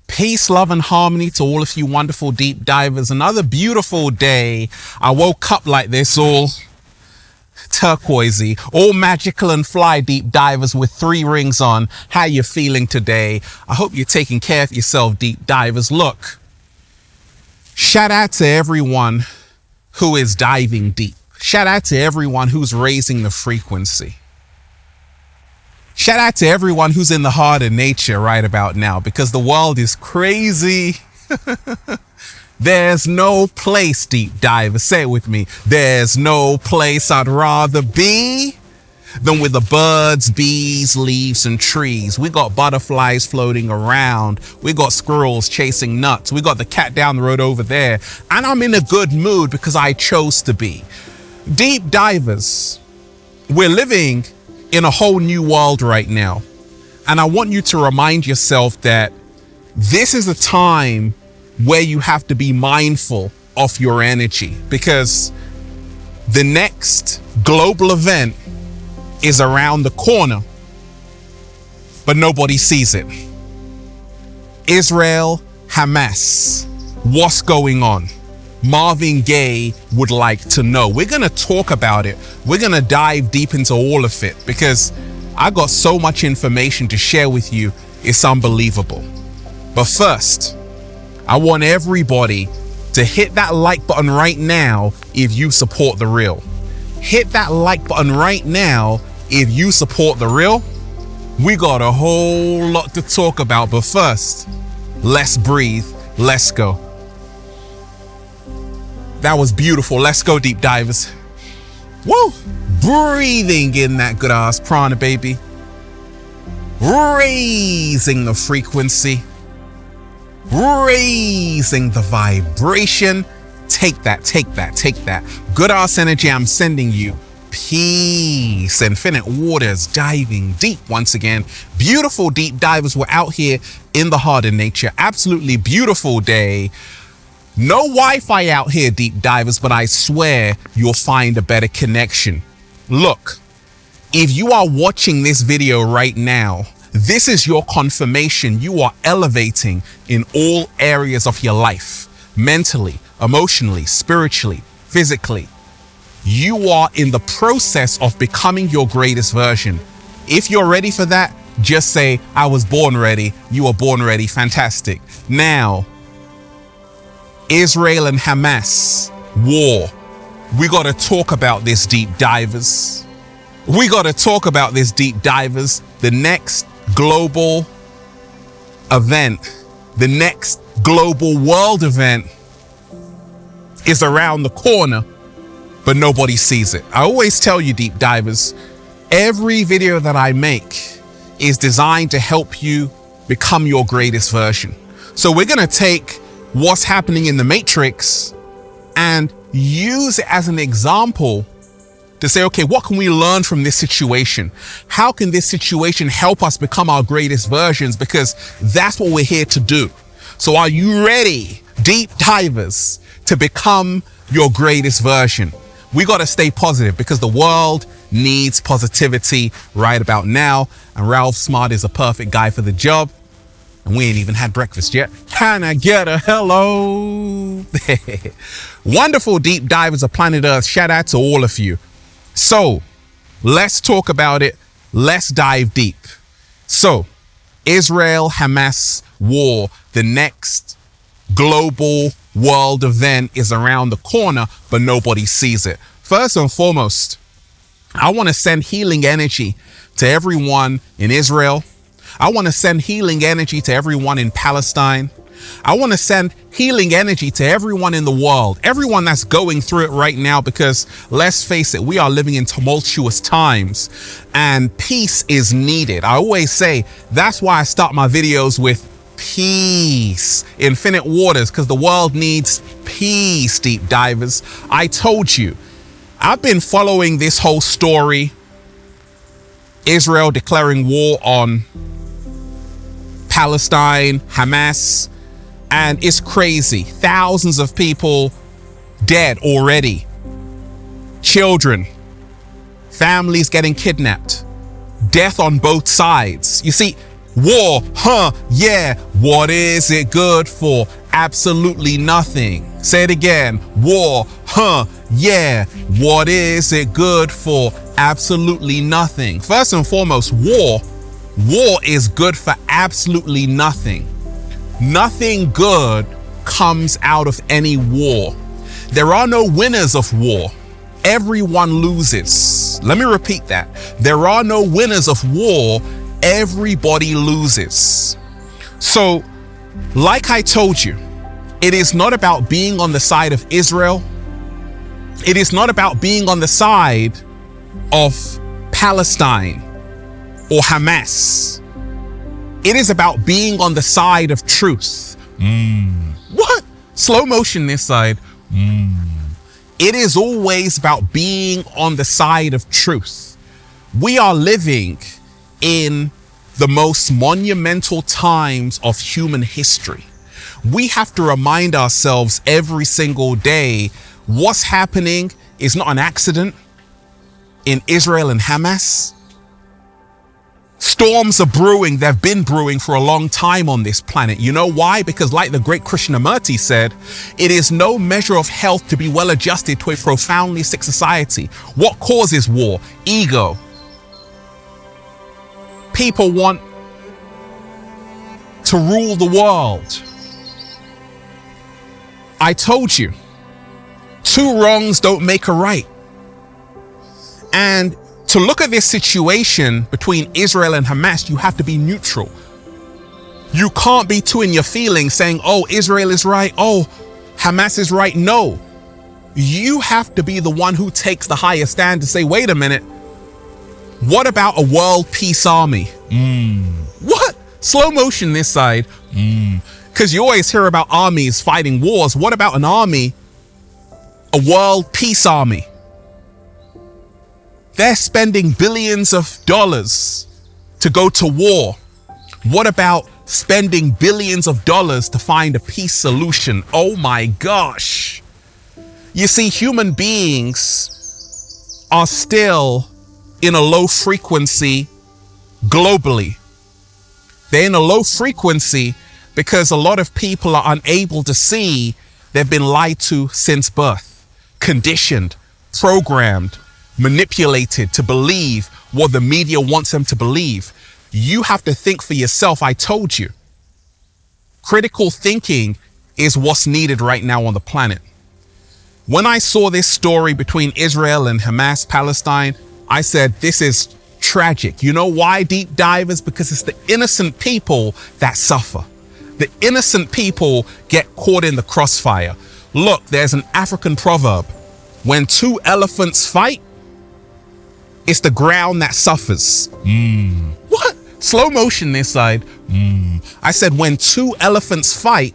Peace, love, and harmony to all of you wonderful deep divers. Another beautiful day. I woke up like this, all turquoisey, all magical and fly deep divers with 3 rings on. How you feeling today? I hope you're taking care of yourself, deep divers. Look, shout out to everyone who is diving deep. Shout out to everyone who's raising the frequency. Shout out to everyone who's in the heart of nature right about now, because the world is crazy. There's no place, deep diver, say it with me. There's no place I'd rather be than with the birds, bees, leaves, and trees. We got butterflies floating around. We got squirrels chasing nuts. We got the cat down the road over there. And I'm in a good mood because I chose to be. Deep divers, we're living in a whole new world right now. And I want you to remind yourself that this is a time where you have to be mindful of your energy, because the next global event is around the corner, but nobody sees it. Israel-Hamas, what's going on? Marvin Gaye would like to know. We're going to talk about it. We're going to dive deep into all of it because I got so much information to share with you. It's unbelievable. But first, I want everybody to hit that like button right now if you support the real. Hit that like button right now if you support the real. We got a whole lot to talk about, but first, let's breathe. Let's go. That was beautiful. Let's go, deep divers. Woo! Breathing in that good ass prana, baby. Raising the frequency. Raising the vibration. Take that, take that, take that. Good ass energy I'm sending you. Peace. Infinite waters diving deep once again. Beautiful deep divers. We're out here in the heart of nature. Absolutely beautiful day. No Wi-Fi out here, deep divers, but I swear you'll find a better connection. Look, if you are watching this video right now, this is your confirmation you are elevating in all areas of your life, mentally, emotionally, spiritually, physically. You are in the process of becoming your greatest version. If you're ready for that, just say, I was born ready. You were born ready. Fantastic. Now, Israel and Hamas war. We got to talk about this, deep divers. We got to talk about this, deep divers. The next global event, the next global world event is around the corner, but nobody sees it. I always tell you, deep divers, every video that I make is designed to help you become your greatest version. So we're going to take what's happening in the Matrix and use it as an example to say, okay, what can we learn from this situation? How can this situation help us become our greatest versions? Because that's what we're here to do. So are you ready, deep divers, to become your greatest version? We got to stay positive because the world needs positivity right about now. And Ralph Smart is a perfect guy for the job. And we ain't even had breakfast yet. Can I get a hello? Wonderful deep divers of planet Earth. Shout out to all of you. So let's talk about it. Let's dive deep. So Israel-Hamas war, the next global world event is around the corner, but nobody sees it. First and foremost, I want to send healing energy to everyone in Israel. I want to send healing energy to everyone in Palestine. I want to send healing energy to everyone in the world, everyone that's going through it right now, because let's face it, we are living in tumultuous times and peace is needed. I always say that's why I start my videos with peace, infinite waters, because the world needs peace, deep divers. I told you, I've been following this whole story, Israel declaring war on Palestine, Hamas, and it's crazy. Thousands of people dead already. Children, families getting kidnapped, death on both sides. You see, war, yeah, what is it good for? Absolutely nothing. Say it again. War, yeah, what is it good for? Absolutely nothing. First and foremost, war is good for absolutely nothing. Nothing good comes out of any war. There are no winners of war. Everyone loses. Let me repeat that. There are no winners of war. Everybody loses. So, like I told you, it is not about being on the side of Israel. It is not about being on the side of Palestine or Hamas. It is about being on the side of truth. What? Slow motion this side. It is always about being on the side of truth. We are living in the most monumental times of human history. We have to remind ourselves every single day what's happening is not an accident in Israel and Hamas. Storms are brewing. They've been brewing for a long time on this planet. You know why? Because like the great Krishnamurti said, it is no measure of health to be well adjusted to a profoundly sick society. What causes war? Ego. People want to rule the world. I told you, two wrongs don't make a right. And to look at this situation between Israel and Hamas, you have to be neutral. You can't be too in your feelings saying, oh, Israel is right. Oh, Hamas is right. No, you have to be the one who takes the higher stand to say, wait a minute. What about a world peace army? What? Slow motion this side. Because you always hear about armies fighting wars. What about an army? A world peace army. They're spending billions of dollars to go to war. What about spending billions of dollars to find a peace solution? Oh my gosh. You see, human beings are still in a low frequency globally. They're in a low frequency because a lot of people are unable to see they've been lied to since birth, conditioned, programmed, manipulated to believe what the media wants them to believe. You have to think for yourself. I told you. Critical thinking is what's needed right now on the planet. When I saw this story between Israel and Hamas, Palestine, I said, this is tragic. You know why, deep divers? Because it's the innocent people that suffer. The innocent people get caught in the crossfire. Look, there's an African proverb. When two elephants fight, it's the ground that suffers. What? Slow motion this side. I said, when two elephants fight,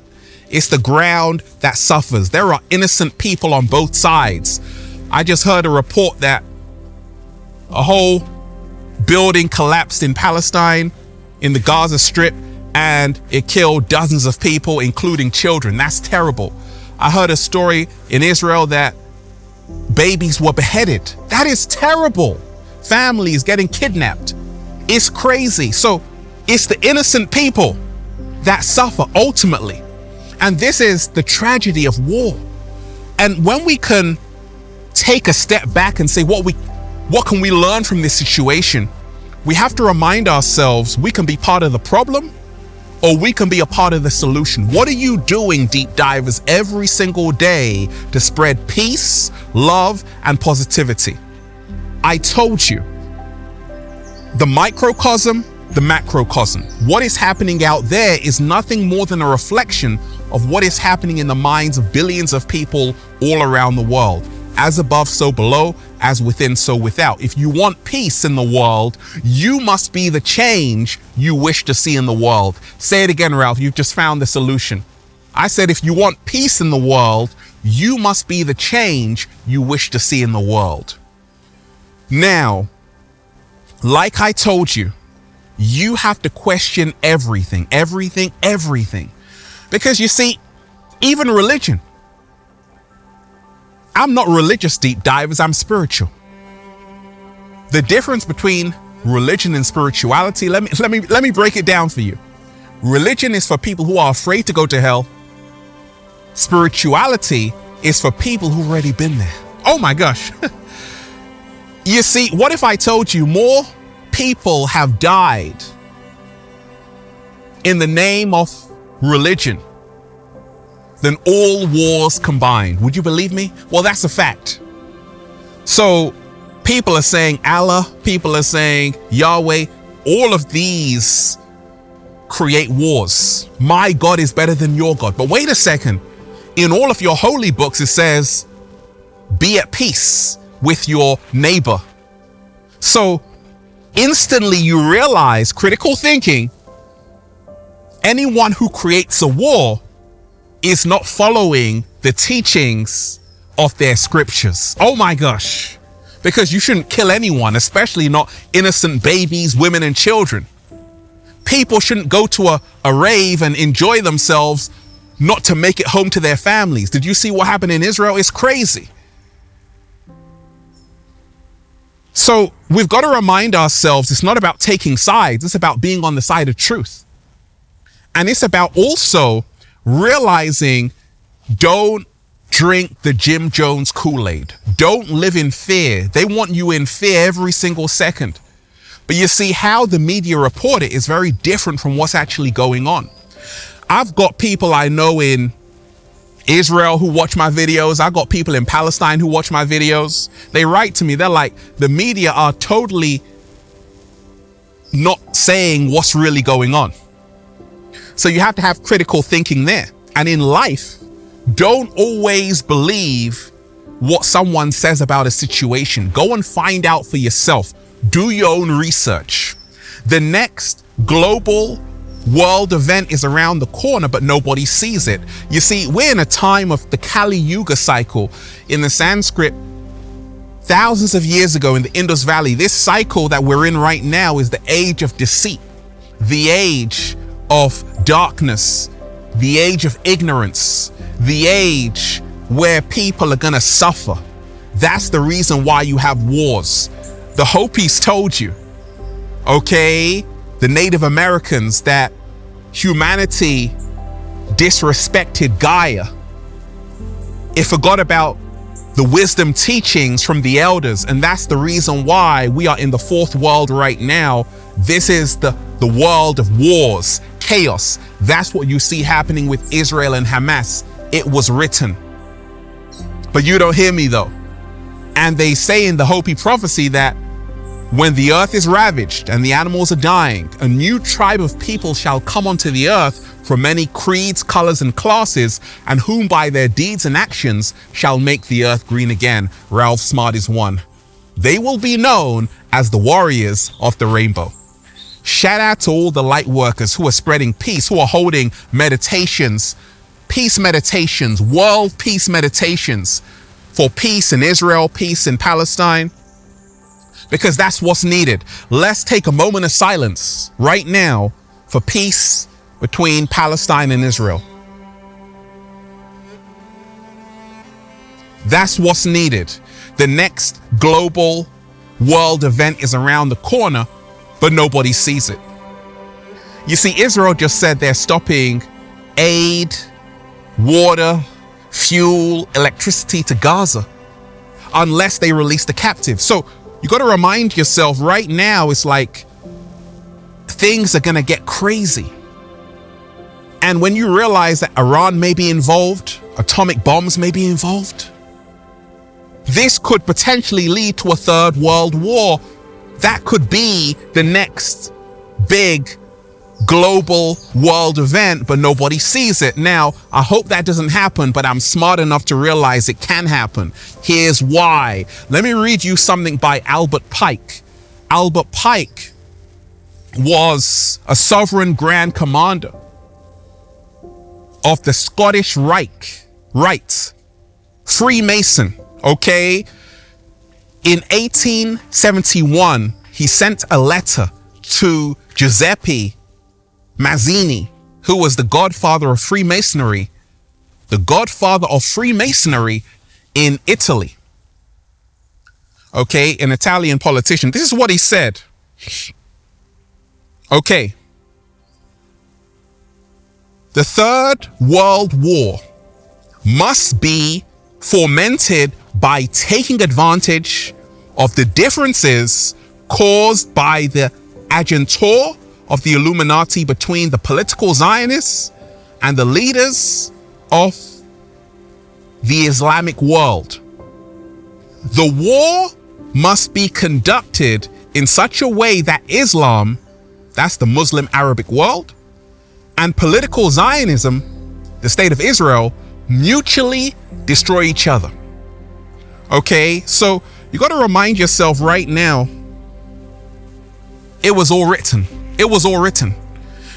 it's the ground that suffers. There are innocent people on both sides. I just heard a report that a whole building collapsed in Palestine, in the Gaza Strip, and it killed dozens of people, including children. That's terrible. I heard a story in Israel that babies were beheaded. That is terrible. Families getting kidnapped. It's crazy. So it's the innocent people that suffer ultimately. And this is the tragedy of war. And when we can take a step back and say, what can we learn from this situation? We have to remind ourselves we can be part of the problem or we can be a part of the solution. What are you doing, deep divers, every single day to spread peace, love, and positivity? I told you, the microcosm, the macrocosm. What is happening out there is nothing more than a reflection of what is happening in the minds of billions of people all around the world. As above, so below, as within, so without. If you want peace in the world, you must be the change you wish to see in the world. Say it again, Ralph. You've just found the solution. I said, if you want peace in the world, You must be the change you wish to see in the world. Now, like I told you, you have to question everything. Because you see, even religion. I'm not religious deep divers, I'm spiritual. The difference between religion and spirituality, let me break it down for you. Religion is for people who are afraid to go to hell. Spirituality is for people who've already been there. Oh my gosh. You see, what if I told you more people have died in the name of religion than all wars combined? Would you believe me? Well, that's a fact. So people are saying Allah, people are saying Yahweh, all of these create wars. My God is better than your God. But wait a second. In all of your holy books, it says, be at peace with your neighbor. So instantly you realize, critical thinking, anyone who creates a war is not following the teachings of their scriptures. Oh my gosh. Because you shouldn't kill anyone, especially not innocent babies, women, and children. People shouldn't go to a rave and enjoy themselves not to make it home to their families. Did you see what happened in Israel? It's crazy. So we've got to remind ourselves it's not about taking sides. It's about being on the side of truth. And it's about also realizing, don't drink the Jim Jones Kool-Aid. Don't live in fear. They want you in fear every single second. But you see, how the media report it is very different from what's actually going on. I've got people I know in Israel who watch my videos. I've got people in Palestine who watch my videos. They write to me. They're like, the media are totally not saying what's really going on. So you have to have critical thinking there. And in life, don't always believe what someone says about a situation. Go and find out for yourself. Do your own research. The next global world event is around the corner, but nobody sees it. You see, we're in a time of the Kali Yuga cycle. In the Sanskrit, thousands of years ago in the Indus Valley, this cycle that we're in right now is the age of deceit, the age of darkness, the age of ignorance, the age where people are going to suffer. That's the reason why you have wars. The Hopis told you, okay, the Native Americans, that humanity disrespected Gaia. It forgot about the wisdom teachings from the elders. And that's the reason why we are in the fourth world right now. This is the world of wars, chaos. That's what you see happening with Israel and Hamas. It was written. But you don't hear me though. And they say in the Hopi prophecy that when the earth is ravaged and the animals are dying, a new tribe of people shall come onto the earth from many creeds, colors, and classes, and whom by their deeds and actions shall make the earth green again. Ralph Smart is one. They will be known as the warriors of the rainbow. Shout out to all the light workers who are spreading peace, who are holding meditations, peace meditations, world peace meditations for peace in Israel, peace in Palestine. Because that's what's needed. Let's take a moment of silence right now for peace between Palestine and Israel. That's what's needed. The next global world event is around the corner, but nobody sees it. You see, Israel just said they're stopping aid, water, fuel, electricity to Gaza unless they release the captives. So you got to remind yourself right now, it's like things are going to get crazy. And when you realize that Iran may be involved, atomic bombs may be involved, this could potentially lead to a third world war. That could be the next big global world event, but nobody sees it. Now, I hope that doesn't happen, but I'm smart enough to realize it can happen. Here's why. Let me read you something by Albert Pike. Albert Pike was a sovereign grand commander of the Scottish Rite. Freemason, okay? In 1871, he sent a letter to Giuseppe Mazzini, who was the godfather of Freemasonry, in Italy. Okay, an Italian politician. This is what he said. Okay. The Third World War must be fomented by taking advantage of the differences caused by the agentur of the Illuminati between the political Zionists and the leaders of the Islamic world. The war must be conducted in such a way that Islam, that's the Muslim Arabic world, and political Zionism, the state of Israel, mutually destroy each other. Okay, so you got to remind yourself right now, it was all written. It was all written.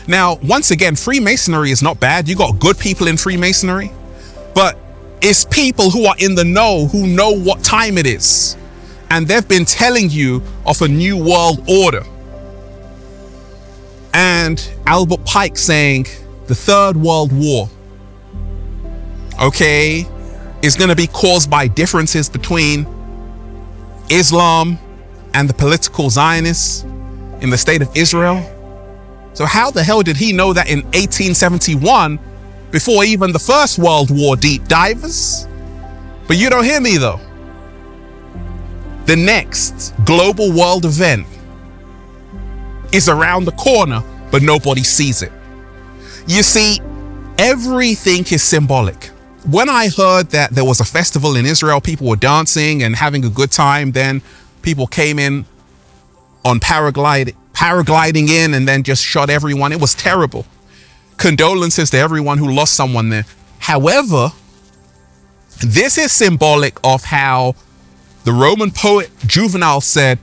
Now, once again, Freemasonry is not bad. You got good people in Freemasonry, but it's people who are in the know, who know what time it is. And they've been telling you of a new world order. And Albert Pike saying the Third World War, okay, is going to be caused by differences between Islam and the political Zionists in the state of Israel. So how the hell did he know that in 1871, before even the First World War deep divers? But you don't hear me though. The next global world event is around the corner, but nobody sees it. You see, everything is symbolic. When I heard that there was a festival in Israel, people were dancing and having a good time, then people came in on paragliding in and then just shot everyone. It was terrible. Condolences to everyone who lost someone there. However, this is symbolic of how the Roman poet Juvenal said,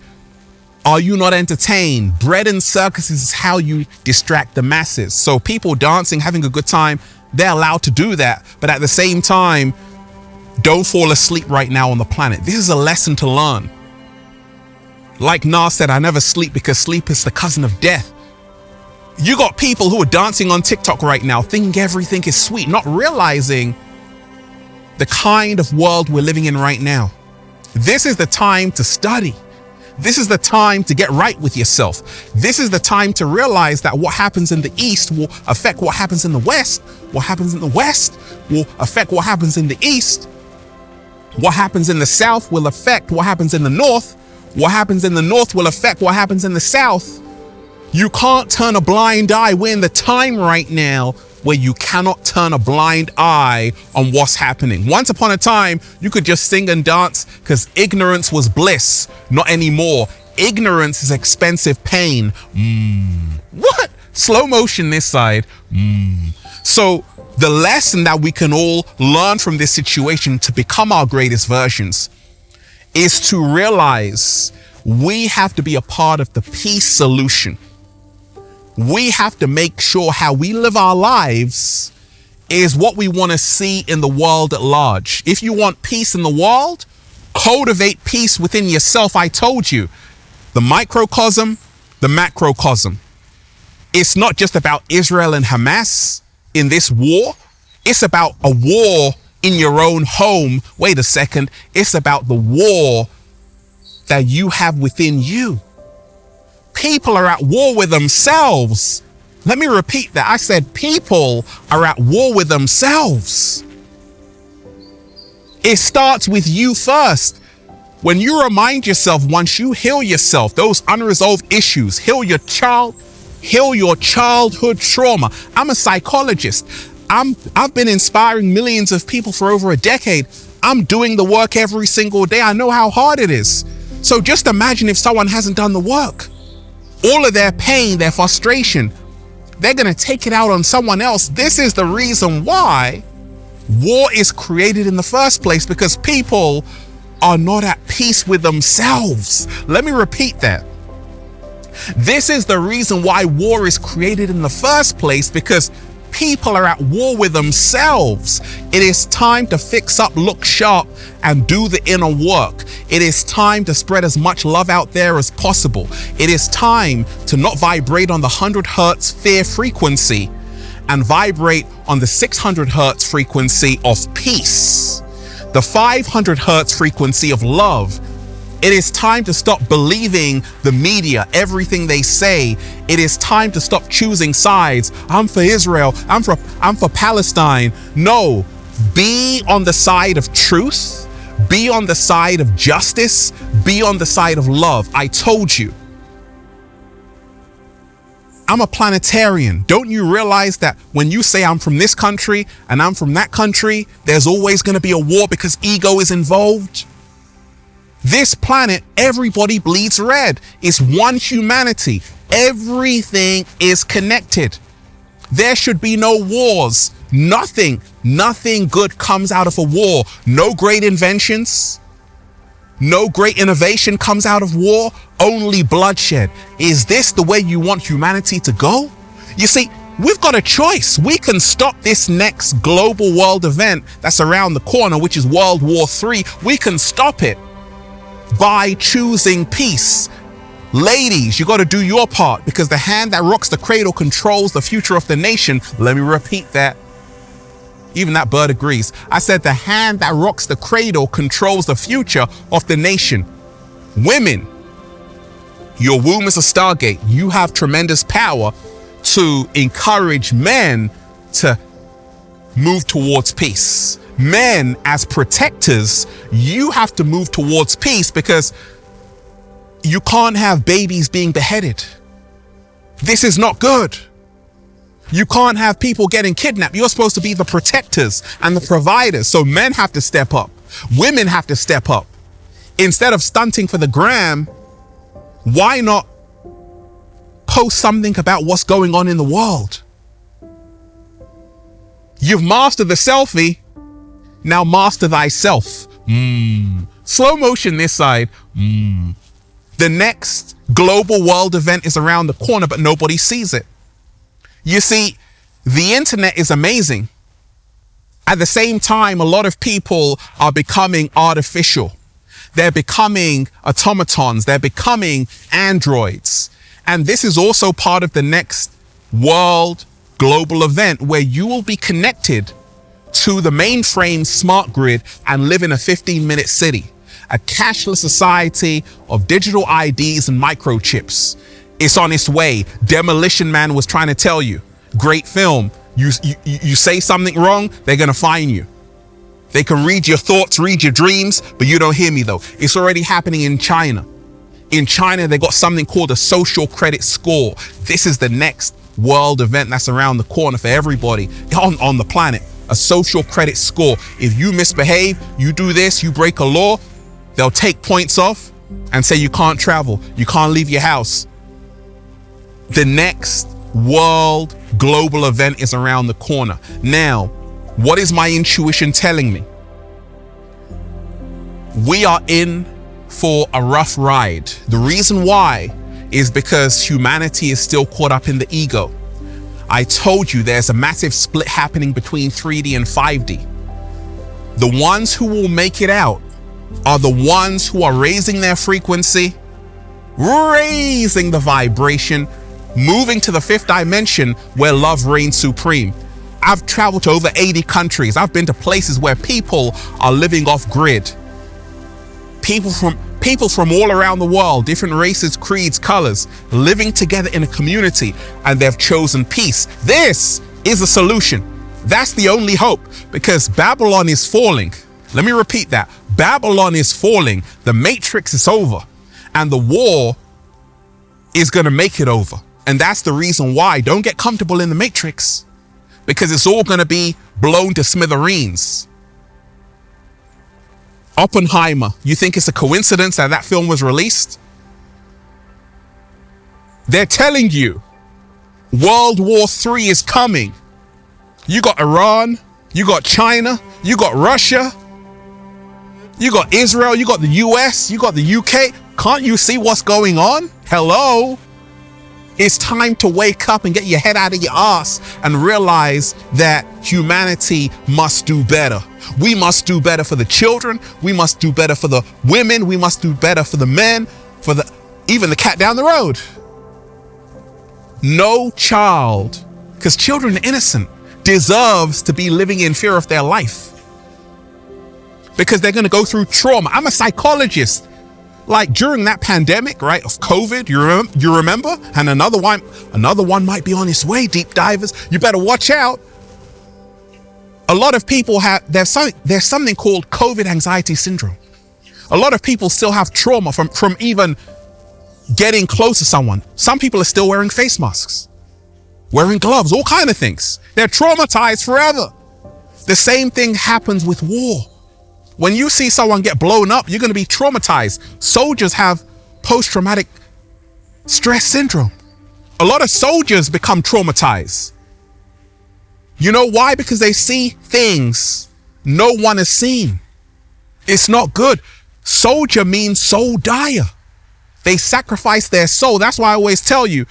"Are you not entertained? Bread and circuses is how you distract the masses." So people dancing, having a good time, they're allowed to do that. But at the same time, don't fall asleep right now on the planet. This is a lesson to learn. Like Nas said, I never sleep because sleep is the cousin of death. You got people who are dancing on TikTok right now, thinking everything is sweet, not realizing the kind of world we're living in right now. This is the time to study. This is the time to get right with yourself. This is the time to realize that what happens in the East will affect what happens in the West. What happens in the West will affect what happens in the East. What happens in the South will affect what happens in the North. What happens in the North will affect what happens in the South. You can't turn a blind eye. We're in the time right now where you cannot turn a blind eye on what's happening. Once upon a time, you could just sing and dance because ignorance was bliss. Not anymore. Ignorance is expensive pain. What? Slow motion this side. So the lesson that we can all learn from this situation to become our greatest versions is to realize we have to be a part of the peace solution. We have to make sure how we live our lives is what we want to see in the world at large. If you want peace in the world, cultivate peace within yourself. I told you, the microcosm, the macrocosm. It's not just about Israel and Hamas in this war. It's about a war in your own home. Wait a second. It's about the war that you have within you. People are at war with themselves. Let me repeat that. I said people are at war with themselves. It starts with you first. When you remind yourself, once you heal yourself, those unresolved issues, heal your childhood trauma. I'm a psychologist. I've been inspiring millions of people for over a decade. I'm doing the work every single day. I know how hard it is. So just imagine if someone hasn't done the work. All of their pain, their frustration, they're going to take it out on someone else. This is the reason why war is created in the first place, because people are not at peace with themselves. Let me repeat that. This is the reason why war is created in the first place, because People are at war with themselves. It is time to fix up, look sharp, and do the inner work. It is time to spread as much love out there as possible. It is time to not vibrate on the 100 hertz fear frequency and vibrate on the 600 hertz frequency of peace, the 500 hertz frequency of love. It is time to stop believing the media, everything they say. It is time to stop choosing sides. I'm for Israel. I'm for Palestine. No, be on the side of truth. Be on the side of justice. Be on the side of love. I told you. I'm a planetarian. Don't you realize that when you say I'm from this country and I'm from that country, there's always going to be a war because ego is involved? This planet, everybody bleeds red. It's one humanity. Everything is connected. There should be no wars. Nothing good comes out of a war. No great inventions. No great innovation comes out of war. Only bloodshed. Is this the way you want humanity to go? You see, we've got a choice. We can stop this next global world event that's around the corner, which is World War III. We can stop it by choosing peace. Ladies, you got to do your part, because the hand that rocks the cradle controls the future of the nation. Let me repeat that. Even that bird agrees. I said the hand that rocks the cradle controls the future of the nation. Women, your womb is a stargate. You have tremendous power to encourage men to move towards peace. Men, as protectors, you have to move towards peace, because you can't have babies being beheaded. This is not good. You can't have people getting kidnapped. You're supposed to be the protectors and the providers. So men have to step up. Women have to step up. Instead of stunting for the gram, why not post something about what's going on in the world? You've mastered the selfie. Now master thyself. Slow motion this side. The next global world event is around the corner, but nobody sees it. You see, the internet is amazing. At the same time, a lot of people are becoming artificial. They're becoming automatons. They're becoming androids. And this is also part of the next world global event, where you will be connected to the mainframe smart grid and live in a 15-minute city, a cashless society of digital IDs and microchips. It's on its way. Demolition Man was trying to tell you. Great film. You say something wrong, they're going to fine you. They can read your thoughts, read your dreams, but you don't hear me though. It's already happening in China. In China, they got something called a social credit score. This is the next world event that's around the corner for everybody on the planet. A social credit score. If you misbehave, you do this, you break a law, they'll take points off and say you can't travel, you can't leave your house. The next world global event is around the corner. Now, what is my intuition telling me? We are in for a rough ride. The reason why is because humanity is still caught up in the ego. I told you there's a massive split happening between 3D and 5D. The ones who will make it out are the ones who are raising their frequency, raising the vibration, moving to the 5th dimension where love reigns supreme. I've traveled to over 80 countries. I've been to places where people are living off grid. People from all around the world, different races, creeds, colors, living together in a community, and they've chosen peace. This is a solution. That's the only hope, because Babylon is falling. Let me repeat that. Babylon is falling. The matrix is over, and the war is going to make it over. And that's the reason why. Don't get comfortable in the matrix, because it's all going to be blown to smithereens. Oppenheimer, you think it's a coincidence that that film was released? They're telling you World War III is coming. You got Iran, you got China, you got Russia, you got Israel, you got the US, you got the UK. Can't you see what's going on? Hello? It's time to wake up and get your head out of your ass and realize that humanity must do better. We must do better for the children. We must do better for the women. We must do better for the men, for even the cat down the road. No child, because children are innocent, deserves to be living in fear of their life, because they're going to go through trauma. I'm a psychologist. Like during that pandemic, right, of COVID, you remember? And another one might be on its way, deep divers. You better watch out. A lot of people there's something called COVID anxiety syndrome. A lot of people still have trauma from even getting close to someone. Some people are still wearing face masks, wearing gloves, all kind of things. They're traumatized forever. The same thing happens with war. When you see someone get blown up, you're going to be traumatized. Soldiers have post-traumatic stress syndrome. A lot of soldiers become traumatized. You know why? Because they see things no one has seen. It's not good. Soldier means soul dire. They sacrifice their soul. That's why I always tell you,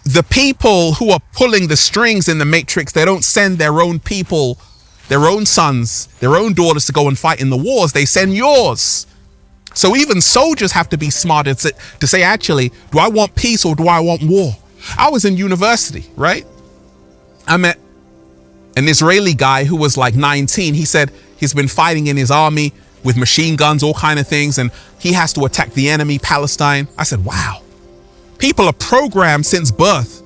the people who are pulling the strings in the Matrix, they don't send their own people, their own sons, their own daughters to go and fight in the wars. They send yours. So even soldiers have to be smart to say, actually, do I want peace or do I want war? I was in university, right? I met an Israeli guy who was like 19. He said he's been fighting in his army with machine guns, all kind of things, and he has to attack the enemy, Palestine. I said, wow. People are programmed since birth.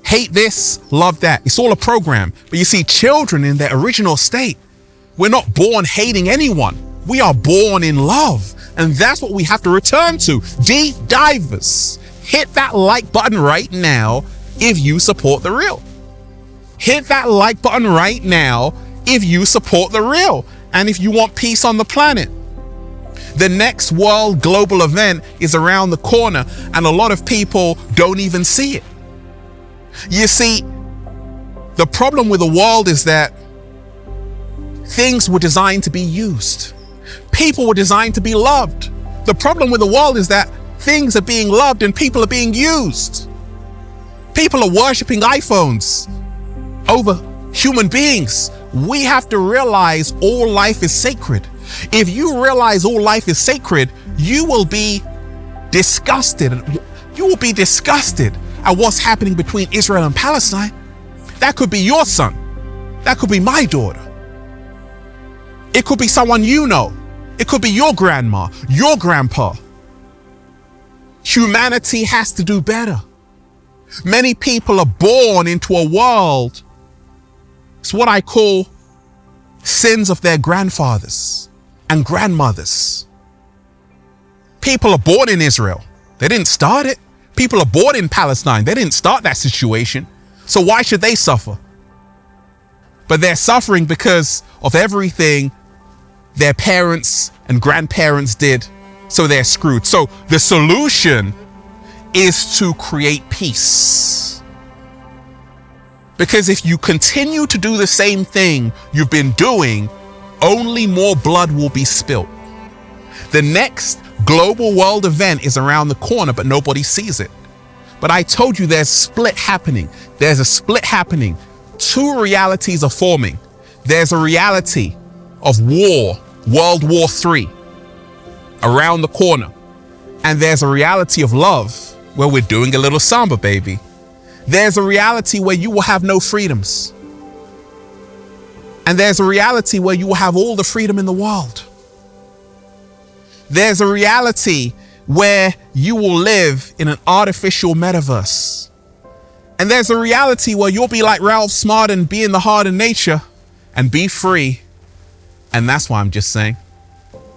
Hate this, love that. It's all a program. But you see, children in their original state, we're not born hating anyone. We are born in love. And that's what we have to return to. Deep divers, hit that like button right now if you support the real. Hit that like button right now if you support the real and if you want peace on the planet. The next world global event is around the corner, and a lot of people don't even see it. You see, the problem with the world is that things were designed to be used. People were designed to be loved. The problem with the world is that things are being loved and people are being used. People are worshiping iPhones over human beings. We have to realize all life is sacred. If you realize all life is sacred, you will be disgusted. You will be disgusted at what's happening between Israel and Palestine. That could be your son. That could be my daughter. It could be someone you know. It could be your grandma, your grandpa. Humanity has to do better. Many people are born into a world. It's what I call sins of their grandfathers and grandmothers. People are born in Israel. They didn't start it. People are born in Palestine. They didn't start that situation. So why should they suffer? But they're suffering because of everything their parents and grandparents did. So they're screwed. So the solution is to create peace. Because if you continue to do the same thing you've been doing, only more blood will be spilt. The next global world event is around the corner, but nobody sees it. But I told you there's split happening. There's a split happening. Two realities are forming. There's a reality of war, World War III, around the corner. And there's a reality of love, where we're doing a little samba, baby. There's a reality where you will have no freedoms. And there's a reality where you will have all the freedom in the world. There's a reality where you will live in an artificial metaverse. And there's a reality where you'll be like Ralph Smart and be in the heart of nature and be free. And that's why I'm just saying,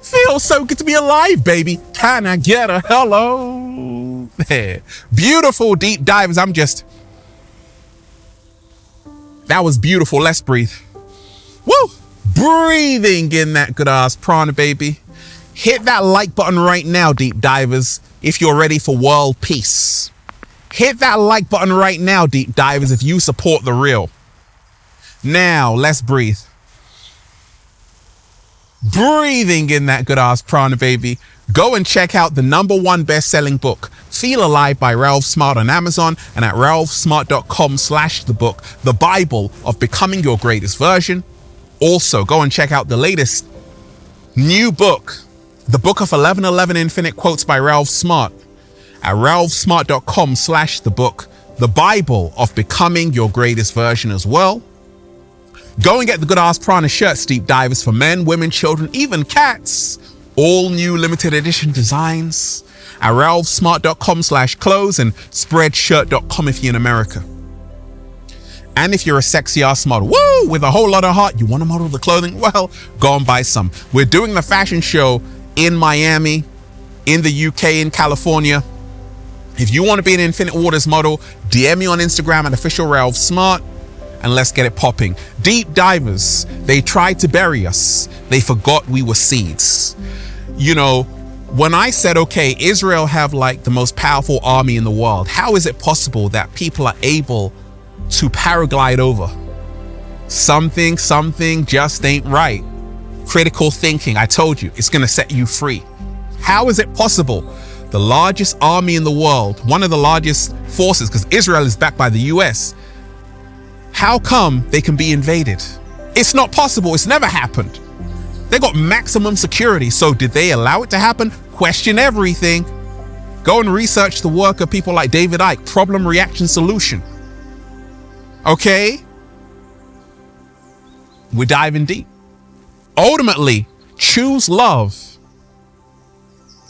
feels so good to be alive, baby. Can I get a hello? There. Beautiful deep divers. That was beautiful. Let's breathe. Woo! Breathing in that good ass prana, baby. Hit that like button right now, deep divers, if you're ready for world peace. Hit that like button right now, deep divers, if you support the real. Now, let's breathe. breathing in that good ass prana, baby, go and check out the #1 best-selling book, Feel Alive by Ralph Smart on Amazon and at ralphsmart.com/the book, The Bible of Becoming Your Greatest Version. Also, go and check out the latest new book, The Book of 1111 Infinite Quotes by Ralph Smart at ralphsmart.com/the book, The Bible of Becoming Your Greatest Version as well. Go and get the Good Ass Prana shirts, deep divers, for men, women, children, even cats. All new limited edition designs at ralphsmart.com/clothes and spreadshirt.com if you're in America. And if you're a sexy ass model, woo, with a whole lot of heart, you want to model the clothing? Well, go and buy some. We're doing the fashion show in Miami, in the UK, in California. If you want to be an Infinite Waters model, DM me on Instagram at official Ralph Smart, and let's get it popping. Deep divers, they tried to bury us. They forgot we were seeds. You know, when I said, okay, Israel have like the most powerful army in the world, how is it possible that people are able to paraglide over? Something just ain't right. Critical thinking, I told you, it's gonna set you free. How is it possible? The largest army in the world, one of the largest forces, because Israel is backed by the US, how come they can be invaded? It's not possible. It's never happened. They got maximum security. So did they allow it to happen? Question everything. Go and research the work of people like David Icke, problem, reaction, solution. Okay? We're diving deep. Ultimately, choose love.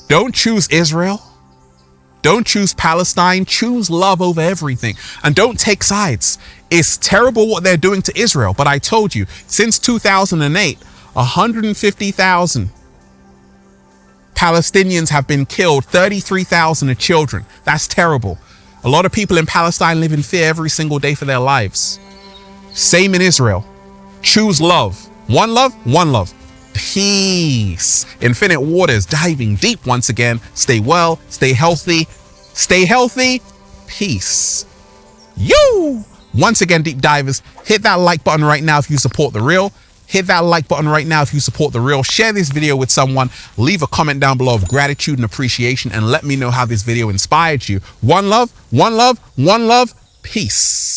Don't choose Israel. Don't choose Palestine. Choose love over everything. And don't take sides. It's terrible what they're doing to Israel. But I told you, since 2008, 150,000 Palestinians have been killed. 33,000 are children. That's terrible. A lot of people in Palestine live in fear every single day for their lives. Same in Israel. Choose love. One love, one love. Peace. Infinite Waters, diving deep once again. Stay well, stay healthy. Stay healthy. Peace. You. Once again, deep divers, hit that like button right now if you support the real. Hit that like button right now if you support the real. Share this video with someone. Leave a comment down below of gratitude and appreciation and let me know how this video inspired you. One love, one love, one love. Peace.